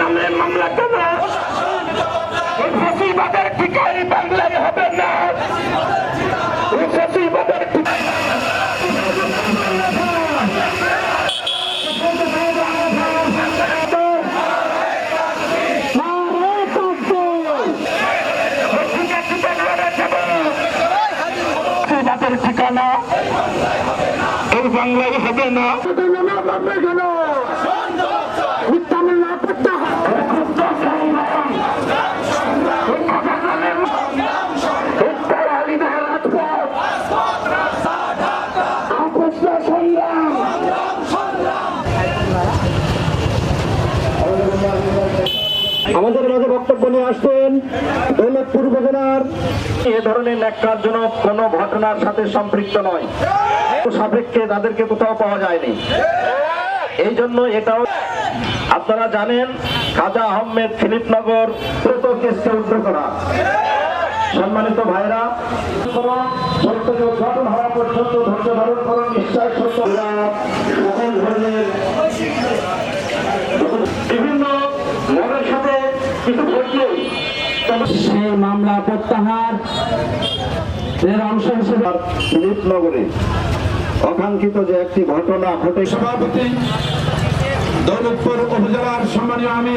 নামে মামলা কেন? ফ্যাসিবাদের ঠিকাই বাংলায় হবে না। ফ্যাসিবাদের ঠিকানা এই বাংলায় হবে না। কেন মিথ্যা মামলা আমাদের মাঝে বক্তব্য নিয়ে আসছেন দৌলতপুর উপজেলার এ ধরনের ন্যাক্কারজনক কোন ঘটনার সাথে সম্পৃক্ত নয়, সাপেক্ষে তাদেরকে কোথাও পাওয়া যায়নি। এই জন্য এটাও আপনারা জানেন, খাজা আহমেদ ফিলিপনগর কেসকে উদ্ধার করা। সম্মানিত ভাইরা, সত্যকে উদ্ঘাটন হওয়া পর্যন্ত ধৈর্য ধারণ করুন। নিশ্চয় সত্য বিভিন্ন মনের সাথে কিছু ঘটলেই সেই মামলা প্রত্যাহার এর অংশ হিসেবে ফিলিপনগরে অকাঙ্ক্ষিত যে একটি ঘটনা ঘটে। সভাপতি দৌলতপুর উপজেলার সম্মানীয় আমির